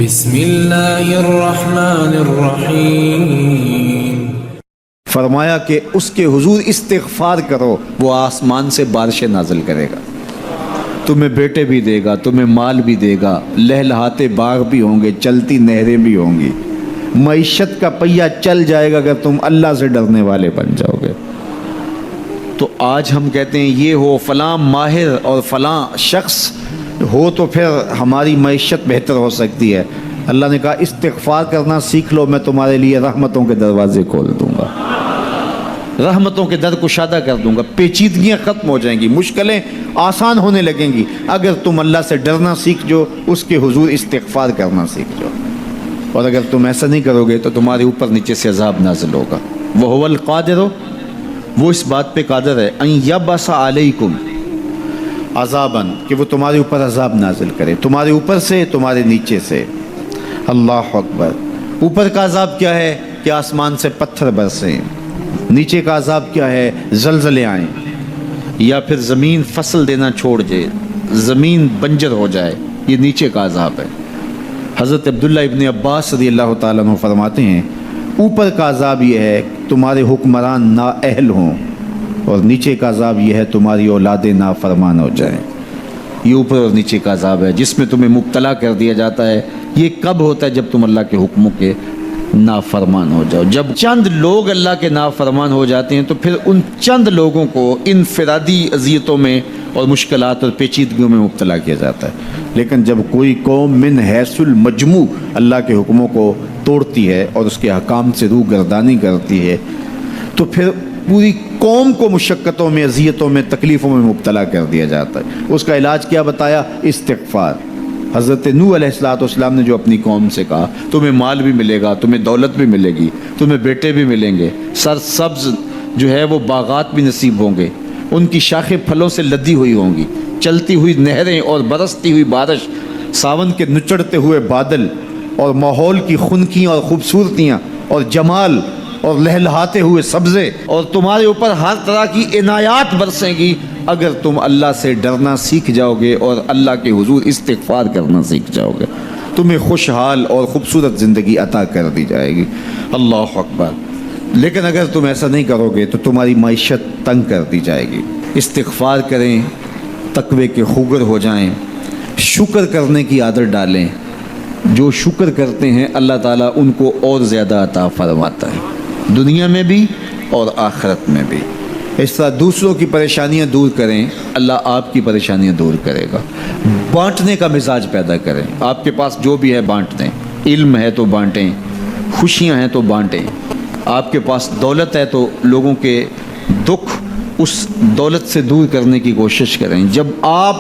بسم اللہ الرحمن الرحیم۔ فرمایا کہ اس کے حضور استغفار کرو، وہ آسمان سے بارشیں نازل کرے گا، تمہیں بیٹے بھی دے گا، تمہیں مال بھی دے گا، لہلہاتے باغ بھی ہوں گے، چلتی نہریں بھی ہوں گی، معیشت کا پہیہ چل جائے گا اگر تم اللہ سے ڈرنے والے بن جاؤ گے۔ تو آج ہم کہتے ہیں یہ ہو فلاں ماہر اور فلاں شخص ہو تو پھر ہماری معیشت بہتر ہو سکتی ہے۔ اللہ نے کہا استغفار کرنا سیکھ لو، میں تمہارے لیے رحمتوں کے دروازے کھول دوں گا، رحمتوں کے در کشادہ کر دوں گا، پیچیدگیاں ختم ہو جائیں گی، مشکلیں آسان ہونے لگیں گی اگر تم اللہ سے ڈرنا سیکھ جو، اس کے حضور استغفار کرنا سیکھ جو۔ اور اگر تم ایسا نہیں کرو گے تو تمہارے اوپر نیچے سے عذاب نازل ہوگا۔ وَهُوَ الْقَادِرُ، وہ اس بات پہ قادر ہے، ان یبعث علیکم عذاباً، کہ وہ تمہارے اوپر عذاب نازل کرے، تمہارے اوپر سے، تمہارے نیچے سے۔ اللہ اکبر۔ اوپر کا عذاب کیا ہے کہ آسمان سے پتھر برسیں، نیچے کا عذاب کیا ہے زلزلے آئیں، یا پھر زمین فصل دینا چھوڑ جائے، زمین بنجر ہو جائے، یہ نیچے کا عذاب ہے۔ حضرت عبداللہ ابن عباس رضی اللہ تعالیٰ عنہ فرماتے ہیں اوپر کا عذاب یہ ہے تمہارے حکمران نااہل ہوں، اور نیچے کا عذاب یہ ہے تمہاری اولادیں نافرمان ہو جائیں۔ یہ اوپر اور نیچے کا عذاب ہے جس میں تمہیں مبتلا کر دیا جاتا ہے۔ یہ کب ہوتا ہے؟ جب تم اللہ کے حکموں کے نافرمان ہو جاؤ۔ جب چند لوگ اللہ کے نافرمان ہو جاتے ہیں تو پھر ان چند لوگوں کو انفرادی اذیتوں میں اور مشکلات اور پیچیدگیوں میں مبتلا کیا جاتا ہے۔ لیکن جب کوئی قوم من حیث المجموع اللہ کے حکموں کو توڑتی ہے اور اس کے احکام سے روح گردانی کرتی ہے تو پھر پوری قوم کو مشقتوں میں، اذیتوں میں، تکلیفوں میں مبتلا کر دیا جاتا ہے۔ اس کا علاج کیا بتایا؟ استغفار۔ حضرت نوح علیہ السلام نے جو اپنی قوم سے کہا تمہیں مال بھی ملے گا، تمہیں دولت بھی ملے گی، تمہیں بیٹے بھی ملیں گے، سرسبز جو ہے وہ باغات بھی نصیب ہوں گے، ان کی شاخیں پھلوں سے لدی ہوئی ہوں گی، چلتی ہوئی نہریں اور برستی ہوئی بارش، ساون کے نچڑتے ہوئے بادل، اور ماحول کی خنکیاں اور خوبصورتیاں اور جمال اور لہلہاتے ہوئے سبزے، اور تمہارے اوپر ہر طرح کی عنایات برسیں گی اگر تم اللہ سے ڈرنا سیکھ جاؤ گے اور اللہ کے حضور استغفار کرنا سیکھ جاؤ گے، تمہیں خوشحال اور خوبصورت زندگی عطا کر دی جائے گی۔ اللہ اکبر۔ لیکن اگر تم ایسا نہیں کرو گے تو تمہاری معیشت تنگ کر دی جائے گی۔ استغفار کریں، تقوی کے خوگر ہو جائیں، شکر کرنے کی عادت ڈالیں۔ جو شکر کرتے ہیں اللہ تعالیٰ ان کو اور زیادہ عطا فرماتا ہے، دنیا میں بھی اور آخرت میں بھی۔ اس طرح دوسروں کی پریشانیاں دور کریں، اللہ آپ کی پریشانیاں دور کرے گا۔ بانٹنے کا مزاج پیدا کریں، آپ کے پاس جو بھی ہے بانٹ دیں، علم ہے تو بانٹیں، خوشیاں ہیں تو بانٹیں، آپ کے پاس دولت ہے تو لوگوں کے دکھ اس دولت سے دور کرنے کی کوشش کریں۔ جب آپ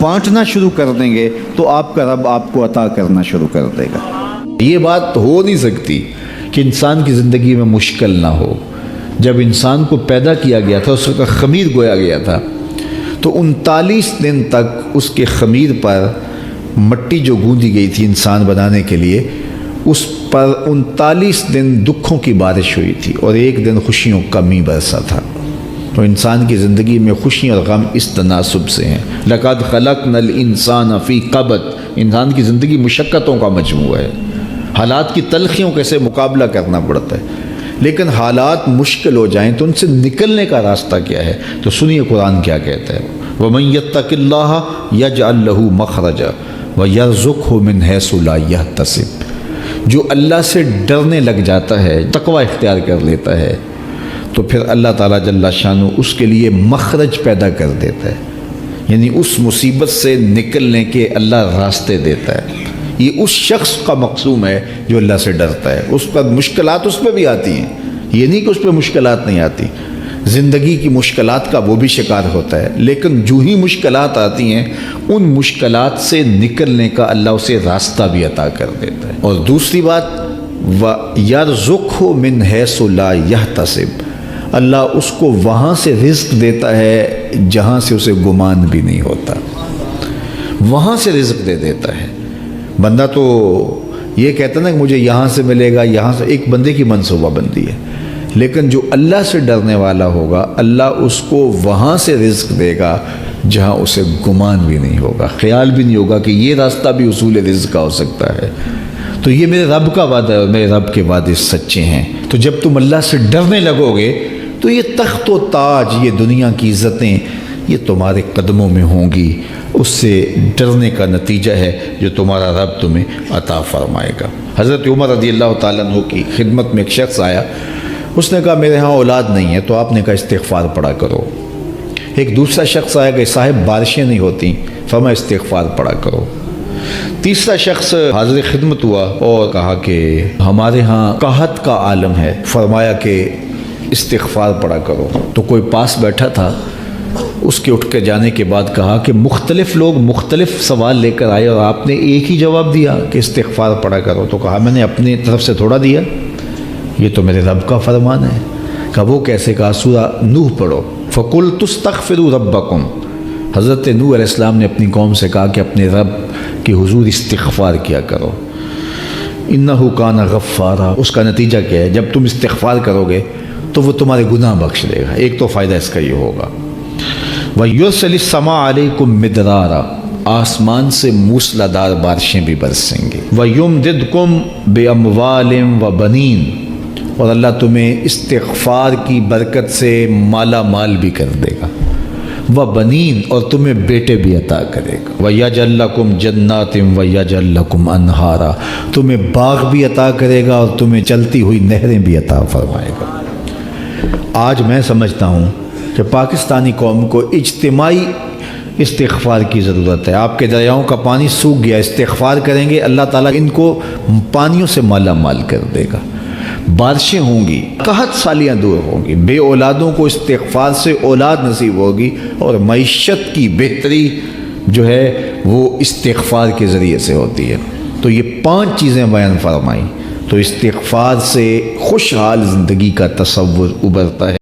بانٹنا شروع کر دیں گے تو آپ کا رب آپ کو عطا کرنا شروع کر دے گا۔ یہ بات ہو نہیں سکتی کہ انسان کی زندگی میں مشکل نہ ہو۔ جب انسان کو پیدا کیا گیا تھا، اس کا خمیر گویا گیا تھا، تو 39 دن تک اس کے خمیر پر مٹی جو گوندی گئی تھی انسان بنانے کے لیے، اس پر 39 دن دکھوں کی بارش ہوئی تھی اور ایک دن خوشیوں کا می برسا تھا۔ تو انسان کی زندگی میں خوشی اور غم اس تناسب سے ہیں۔ لَقَدْ خَلَقْنَا الْإِنسَانَ فِي قَبْضٍ، انسان کی زندگی مشقتوں کا مجموعہ ہے، حالات کی تلخیوں کے سے مقابلہ کرنا پڑتا ہے۔ لیکن حالات مشکل ہو جائیں تو ان سے نکلنے کا راستہ کیا ہے؟ تو سنیے قرآن کیا کہتا ہے، وَمَن يَتَّقِ اللَّهَ يَجْعَلْ لَهُ مَخْرَجًا وَيَرْزُقْهُ مِنْ حَيْثُ لَا يَحْتَسِبُ۔ جو اللہ سے ڈرنے لگ جاتا ہے، تقوی اختیار کر لیتا ہے، تو پھر اللہ تعالیٰ جل شانہ اس کے لیے مخرج پیدا کر دیتا ہے، یعنی اس مصیبت سے نکلنے کے اللہ راستے دیتا ہے۔ یہ اس شخص کا مقصوم ہے جو اللہ سے ڈرتا ہے۔ اس پر مشکلات اس پہ بھی آتی ہیں، یہ نہیں کہ اس پہ مشکلات نہیں آتی، زندگی کی مشکلات کا وہ بھی شکار ہوتا ہے، لیکن جو ہی مشکلات آتی ہیں ان مشکلات سے نکلنے کا اللہ اسے راستہ بھی عطا کر دیتا ہے۔ اور دوسری بات، وَيَرْزُقْهُ مِنْ حَيْثُ لَا يَحْتَسِبُ، اللہ اس کو وہاں سے رزق دیتا ہے جہاں سے اسے گمان بھی نہیں ہوتا، وہاں سے رزق دے دیتا ہے۔ بندہ تو یہ کہتا نا کہ مجھے یہاں سے ملے گا، یہاں سے، ایک بندے کی منصوبہ بندی ہے، لیکن جو اللہ سے ڈرنے والا ہوگا اللہ اس کو وہاں سے رزق دے گا جہاں اسے گمان بھی نہیں ہوگا، خیال بھی نہیں ہوگا کہ یہ راستہ بھی حصول رزق کا ہو سکتا ہے۔ تو یہ میرے رب کا وعدہ ہے اور میرے رب کے وعدے سچے ہیں۔ تو جب تم اللہ سے ڈرنے لگو گے تو یہ تخت و تاج، یہ دنیا کی عزتیں، یہ تمہارے قدموں میں ہوں گی۔ اس سے ڈرنے کا نتیجہ ہے جو تمہارا رب تمہیں عطا فرمائے گا۔ حضرت عمر رضی اللہ تعالیٰ عنہ کی خدمت میں ایک شخص آیا، اس نے کہا میرے ہاں اولاد نہیں ہے، تو آپ نے کہا استغفار پڑھا کرو۔ ایک دوسرا شخص آیا کہ صاحب بارشیں نہیں ہوتی، فرمایا استغفار پڑھا کرو۔ تیسرا شخص حاضر خدمت ہوا اور کہا کہ ہمارے ہاں قحط کا عالم ہے، فرمایا کہ استغفار پڑھا کرو۔ تو کوئی پاس بیٹھا تھا، اس کے اٹھ کے جانے کے بعد کہا کہ مختلف لوگ مختلف سوال لے کر آئے اور آپ نے ایک ہی جواب دیا کہ استغفار پڑھا کرو۔ تو کہا میں نے اپنی طرف سے تھوڑا دیا، یہ تو میرے رب کا فرمان ہے۔ کہا وہ کیسے؟ کہا سورہ نوح پڑھو، فَقُلْتُ اسْتَغْفِرُوا رَبَّكُمْ۔ حضرت نوح علیہ السلام نے اپنی قوم سے کہا کہ اپنے رب کے حضور استغفار کیا کرو، اِنَّهُ كَانَ غَفَّارًا۔ اس کا نتیجہ کیا ہے؟ جب تم استغفار کرو گے تو وہ تمہارے گناہ بخش دے گا۔ ایک تو فائدہ اس کا یہ ہوگا، وَيُرْسِلِ السَّمَاءَ عَلَيْكُمْ مِدْرَارًا، آسمان سے موسلادھار بارشیں بھی برسیں گی، وَيُمْدِدْكُمْ بِأَمْوَالٍ وَبَنِينَ، اور اللہ تمہیں استغفار کی برکت سے مالا مال بھی کر دے گا، وَبَنِينَ، اور تمہیں بیٹے بھی عطا کرے گا، وَيَجْعَلْ لَكُمْ جَنَّاتٍ وَيَجْعَلْ لَكُمْ أَنْهَارًا، تمہیں باغ بھی عطا کرے گا اور تمہیں چلتی ہوئی نہریں بھی عطا فرمائے گا۔ آج میں سمجھتا ہوں کہ پاکستانی قوم کو اجتماعی استغفار کی ضرورت ہے۔ آپ کے دریاؤں کا پانی سوکھ گیا، استغفار کریں گے اللہ تعالیٰ ان کو پانیوں سے مالا مال کر دے گا، بارشیں ہوں گی، قحط سالیاں دور ہوں گی، بے اولادوں کو استغفار سے اولاد نصیب ہوگی، اور معیشت کی بہتری جو ہے وہ استغفار کے ذریعے سے ہوتی ہے۔ تو یہ 5 چیزیں بیان فرمائیں، تو استغفار سے خوشحال زندگی کا تصور ابھرتا ہے۔